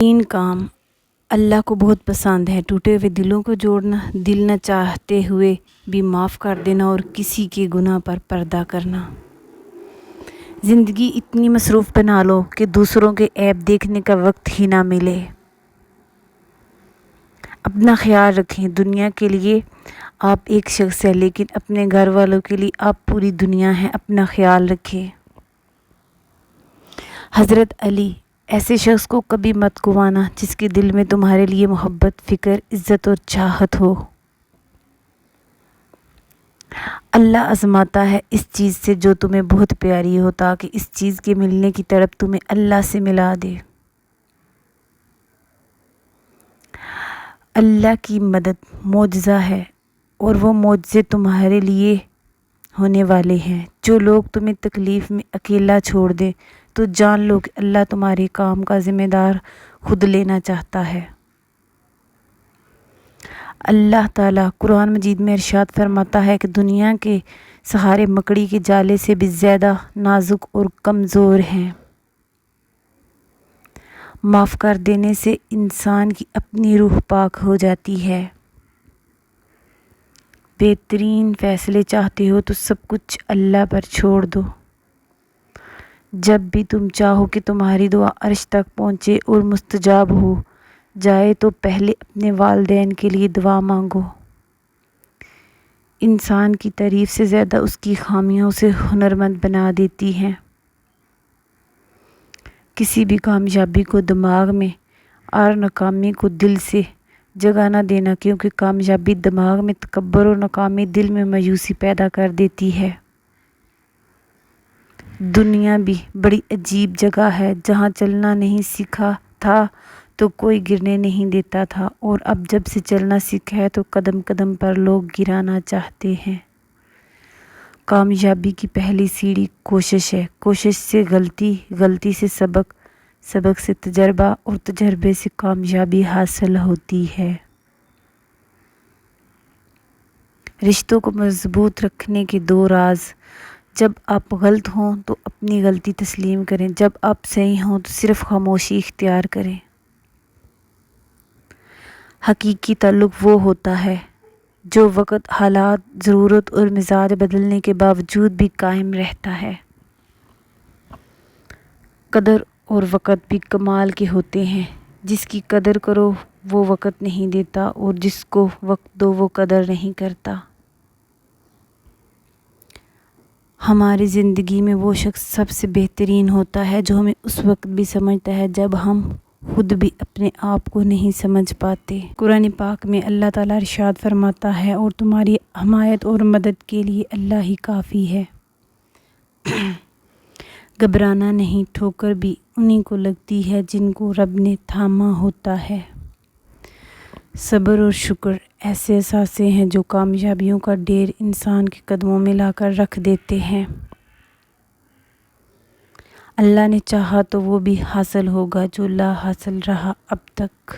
تین کام اللہ کو بہت پسند ہے: ٹوٹے ہوئے دلوں کو جوڑنا، دل نہ چاہتے ہوئے بھی معاف کر دینا اور کسی کے گناہ پر پردہ کرنا۔ زندگی اتنی مصروف بنا لو کہ دوسروں کے عیب دیکھنے کا وقت ہی نہ ملے۔ اپنا خیال رکھیں۔ دنیا کے لیے آپ ایک شخص ہیں، لیکن اپنے گھر والوں کے لیے آپ پوری دنیا ہیں۔ اپنا خیال رکھیں۔ حضرت علی: ایسے شخص کو کبھی مت گنوانا جس کے دل میں تمہارے لیے محبت، فکر، عزت اور چاہت ہو۔ اللہ آزماتا ہے اس چیز سے جو تمہیں بہت پیاری ہو، تاکہ اس چیز کے ملنے کی تڑپ تمہیں اللہ سے ملا دے۔ اللہ کی مدد معجزہ ہے اور وہ معجزے تمہارے لیے ہونے والے ہیں۔ جو لوگ تمہیں تکلیف میں اکیلا چھوڑ دیں تو جان لو کہ اللہ تمہارے کام کا ذمہ دار خود لینا چاہتا ہے۔ اللہ تعالیٰ قرآن مجید میں ارشاد فرماتا ہے کہ دنیا کے سہارے مکڑی کے جالے سے بھی زیادہ نازک اور کمزور ہیں۔ معاف کر دینے سے انسان کی اپنی روح پاک ہو جاتی ہے۔ بہترین فیصلے چاہتے ہو تو سب کچھ اللہ پر چھوڑ دو۔ جب بھی تم چاہو کہ تمہاری دعا عرش تک پہنچے اور مستجاب ہو جائے تو پہلے اپنے والدین کے لیے دعا مانگو۔ انسان کی تعریف سے زیادہ اس کی خامیاں اسے ہنرمند بنا دیتی ہیں۔ کسی بھی کامیابی کو دماغ میں اور ناکامی کو دل سے جگہ نہ دینا، کیونکہ کامیابی دماغ میں تکبر اور ناکامی دل میں مایوسی پیدا کر دیتی ہے۔ دنیا بھی بڑی عجیب جگہ ہے، جہاں چلنا نہیں سیکھا تھا تو کوئی گرنے نہیں دیتا تھا، اور اب جب سے چلنا سیکھا ہے تو قدم قدم پر لوگ گرانا چاہتے ہیں۔ کامیابی کی پہلی سیڑھی کوشش ہے۔ کوشش سے غلطی، غلطی سے سبق، سبق سے تجربہ اور تجربے سے کامیابی حاصل ہوتی ہے۔ رشتوں کو مضبوط رکھنے کے دو راز: جب آپ غلط ہوں تو اپنی غلطی تسلیم کریں، جب آپ صحیح ہوں تو صرف خاموشی اختیار کریں۔ حقیقی تعلق وہ ہوتا ہے جو وقت، حالات، ضرورت اور مزاج بدلنے کے باوجود بھی قائم رہتا ہے۔ قدر اور وقت بھی کمال کے ہوتے ہیں۔ جس کی قدر کرو وہ وقت نہیں دیتا، اور جس کو وقت دو وہ قدر نہیں کرتا۔ ہماری زندگی میں وہ شخص سب سے بہترین ہوتا ہے جو ہمیں اس وقت بھی سمجھتا ہے جب ہم خود بھی اپنے آپ کو نہیں سمجھ پاتے۔ قرآن پاک میں اللہ تعالیٰ ارشاد فرماتا ہے: اور تمہاری حمایت اور مدد کے لیے اللہ ہی کافی ہے۔ گھبرانا نہیں، ٹھوکر بھی انہیں کو لگتی ہے جن کو رب نے تھاما ہوتا ہے۔ صبر اور شکر ایسے اثاثے ہیں جو کامیابیوں کا ڈھیر انسان کے قدموں میں لا کر رکھ دیتے ہیں۔ اللہ نے چاہا تو وہ بھی حاصل ہوگا جو لا حاصل رہا اب تک۔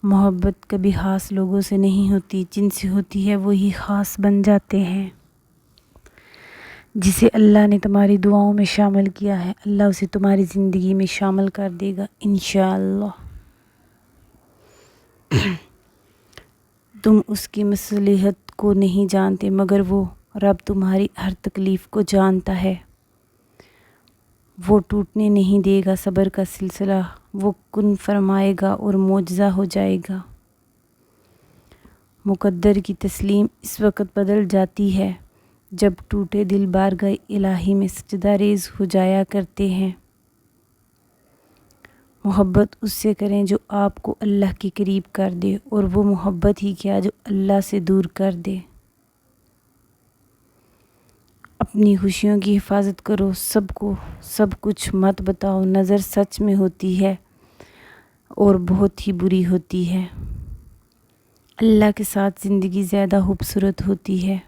محبت کبھی خاص لوگوں سے نہیں ہوتی، جن سے ہوتی ہے وہی خاص بن جاتے ہیں۔ جسے اللہ نے تمہاری دعاؤں میں شامل کیا ہے، اللہ اسے تمہاری زندگی میں شامل کر دے گا انشاءاللہ۔ تم اس کی مصلحت کو نہیں جانتے، مگر وہ رب تمہاری ہر تکلیف کو جانتا ہے۔ وہ ٹوٹنے نہیں دے گا صبر کا سلسلہ، وہ کن فرمائے گا اور معجزہ ہو جائے گا۔ مقدر کی تسلیم اس وقت بدل جاتی ہے جب ٹوٹے دل بارگاہ الہی میں سجدہ ریز ہو جایا کرتے ہیں۔ محبت اس سے کریں جو آپ کو اللہ کے قریب کر دے، اور وہ محبت ہی کیا جو اللہ سے دور کر دے۔ اپنی خوشیوں کی حفاظت کرو، سب کو سب کچھ مت بتاؤ۔ نظر سچ میں ہوتی ہے اور بہت ہی بری ہوتی ہے۔ اللہ کے ساتھ زندگی زیادہ خوبصورت ہوتی ہے۔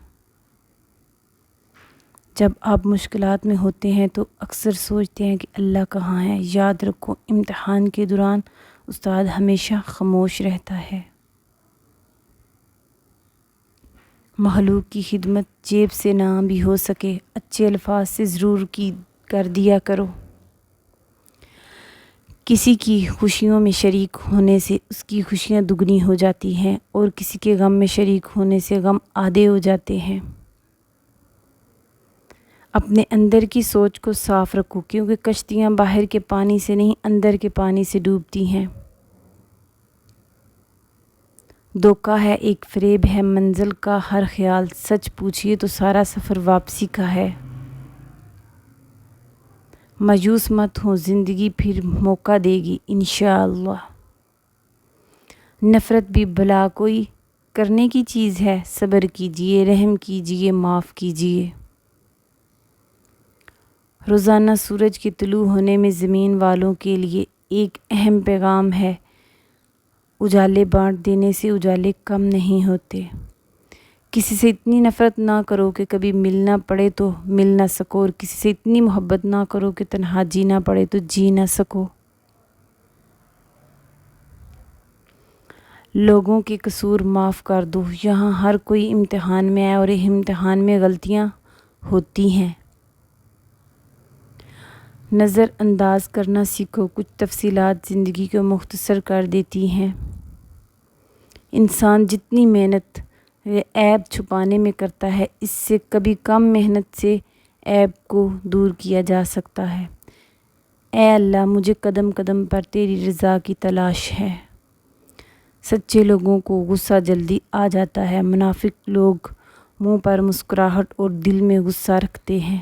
جب آپ مشکلات میں ہوتے ہیں تو اکثر سوچتے ہیں کہ اللہ کہاں ہے۔ یاد رکھو، امتحان کے دوران استاد ہمیشہ خاموش رہتا ہے۔ مخلوق کی خدمت جیب سے نہ بھی ہو سکے، اچھے الفاظ سے ضرور کر دیا کرو۔ کسی کی خوشیوں میں شریک ہونے سے اس کی خوشیاں دگنی ہو جاتی ہیں اور کسی کے غم میں شریک ہونے سے غم آدھے ہو جاتے ہیں۔ اپنے اندر کی سوچ کو صاف رکھو، کیونکہ کشتیاں باہر کے پانی سے نہیں اندر کے پانی سے ڈوبتی ہیں۔ دھوکہ ہے ایک فریب ہے منزل کا ہر خیال، سچ پوچھئے تو سارا سفر واپسی کا ہے۔ مایوس مت ہو، زندگی پھر موقع دے گی انشاءاللہ۔ نفرت بھی بھلا کوئی کرنے کی چیز ہے، صبر کیجئے، رحم کیجئے، معاف کیجئے۔ روزانہ سورج کے طلوع ہونے میں زمین والوں کے لیے ایک اہم پیغام ہے، اجالے بانٹ دینے سے اجالے کم نہیں ہوتے۔ کسی سے اتنی نفرت نہ کرو کہ کبھی ملنا پڑے تو مل نہ سکو، اور کسی سے اتنی محبت نہ کرو کہ تنہا جینا پڑے تو جی نہ سکو۔ لوگوں کے قصور معاف کر دو، یہاں ہر کوئی امتحان میں ہے اور امتحان میں غلطیاں ہوتی ہیں۔ نظر انداز کرنا سیکھو، کچھ تفصیلات زندگی کو مختصر کر دیتی ہیں۔ انسان جتنی محنت عیب چھپانے میں کرتا ہے، اس سے کبھی کم محنت سے عیب کو دور کیا جا سکتا ہے۔ اے اللہ، مجھے قدم قدم پر تیری رضا کی تلاش ہے۔ سچے لوگوں کو غصہ جلدی آ جاتا ہے، منافق لوگ منہ پر مسکراہٹ اور دل میں غصہ رکھتے ہیں۔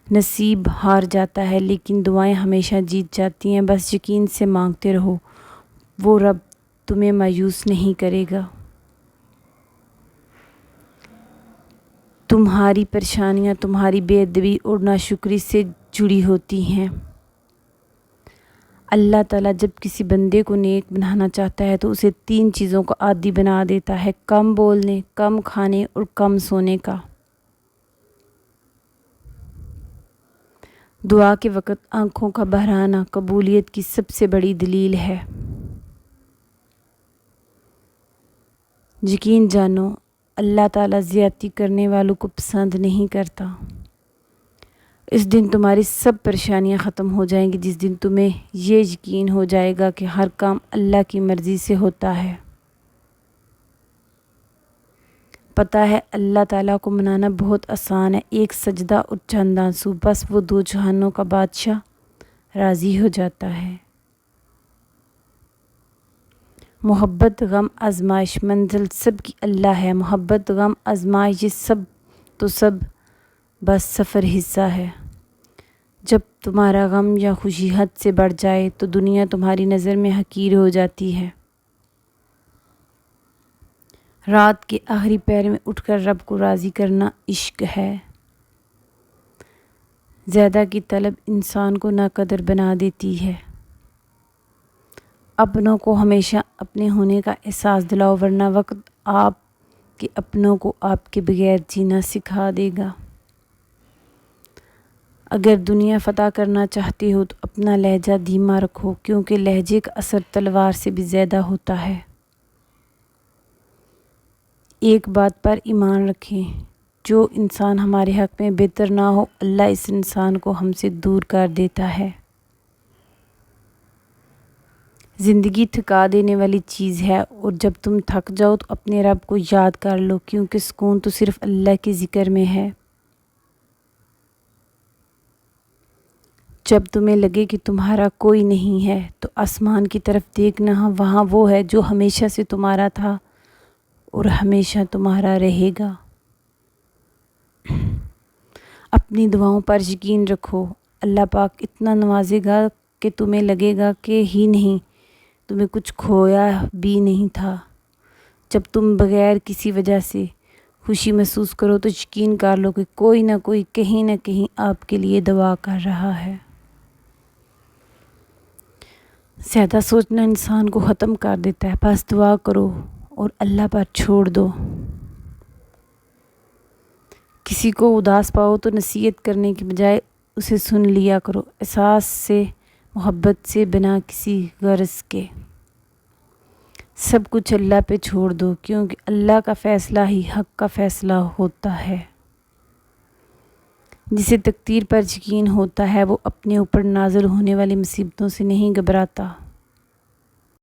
نصیب ہار جاتا ہے لیکن دعائیں ہمیشہ جیت جاتی ہیں، بس یقین سے مانگتے رہو، وہ رب تمہیں مایوس نہیں کرے گا۔ تمہاری پریشانیاں تمہاری بے ادبی اور ناشکری سے جڑی ہوتی ہیں۔ اللہ تعالیٰ جب کسی بندے کو نیک بنانا چاہتا ہے تو اسے 3 چیزوں کا عادی بنا دیتا ہے: کم بولنے، کم کھانے اور کم سونے کا۔ دعا کے وقت آنکھوں کا بہرانا قبولیت کی سب سے بڑی دلیل ہے۔ یقین جانو، اللہ تعالیٰ زیادتی کرنے والوں کو پسند نہیں کرتا۔ اس دن تمہاری سب پریشانیاں ختم ہو جائیں گی، جس دن تمہیں یہ یقین ہو جائے گا کہ ہر کام اللہ کی مرضی سے ہوتا ہے۔ پتہ ہے اللہ تعالیٰ کو منانا بہت آسان ہے، ایک سجدہ اور چند آنسو، بس وہ 2 جہانوں کا بادشاہ راضی ہو جاتا ہے۔ محبت، غم، آزمائش، منزل سب کی اللہ ہے۔ محبت، غم، آزمائش، یہ سب تو سب بس سفر حصہ ہے۔ جب تمہارا غم یا خوشی حد سے بڑھ جائے تو دنیا تمہاری نظر میں حقیر ہو جاتی ہے۔ رات کے آخری پہر میں اٹھ کر رب کو راضی کرنا عشق ہے۔ زیادہ کی طلب انسان کو ناقدر بنا دیتی ہے۔ اپنوں کو ہمیشہ اپنے ہونے کا احساس دلاؤ، ورنہ وقت آپ کے اپنوں کو آپ کے بغیر جینا سکھا دے گا۔ اگر دنیا فتح کرنا چاہتے ہو تو اپنا لہجہ دھیما رکھو، کیونکہ لہجے کا اثر تلوار سے بھی زیادہ ہوتا ہے۔ ایک بات پر ایمان رکھیں، جو انسان ہمارے حق میں بہتر نہ ہو، اللہ اس انسان کو ہم سے دور کر دیتا ہے۔ زندگی تھکا دینے والی چیز ہے، اور جب تم تھک جاؤ تو اپنے رب کو یاد کر لو، کیونکہ سکون تو صرف اللہ کے ذکر میں ہے۔ جب تمہیں لگے کہ تمہارا کوئی نہیں ہے تو آسمان کی طرف دیکھنا، وہاں وہ ہے جو ہمیشہ سے تمہارا تھا اور ہمیشہ تمہارا رہے گا۔ اپنی دعاؤں پر یقین رکھو، اللہ پاک اتنا نوازے گا کہ تمہیں لگے گا کہ ہی نہیں، تمہیں کچھ کھویا بھی نہیں تھا۔ جب تم بغیر کسی وجہ سے خوشی محسوس کرو تو یقین کر لو کہ کوئی نہ کوئی کہیں نہ کہیں آپ کے لیے دعا کر رہا ہے۔ زیادہ سوچنا انسان کو ختم کر دیتا ہے، بس دعا کرو اور اللہ پر چھوڑ دو۔ کسی کو اداس پاؤ تو نصیحت کرنے کی بجائے اسے سن لیا کرو، احساس سے، محبت سے، بنا کسی غرض کے۔ سب کچھ اللہ پہ چھوڑ دو، کیونکہ اللہ کا فیصلہ ہی حق کا فیصلہ ہوتا ہے۔ جسے تقدیر پر یقین ہوتا ہے وہ اپنے اوپر نازل ہونے والی مصیبتوں سے نہیں گھبراتا۔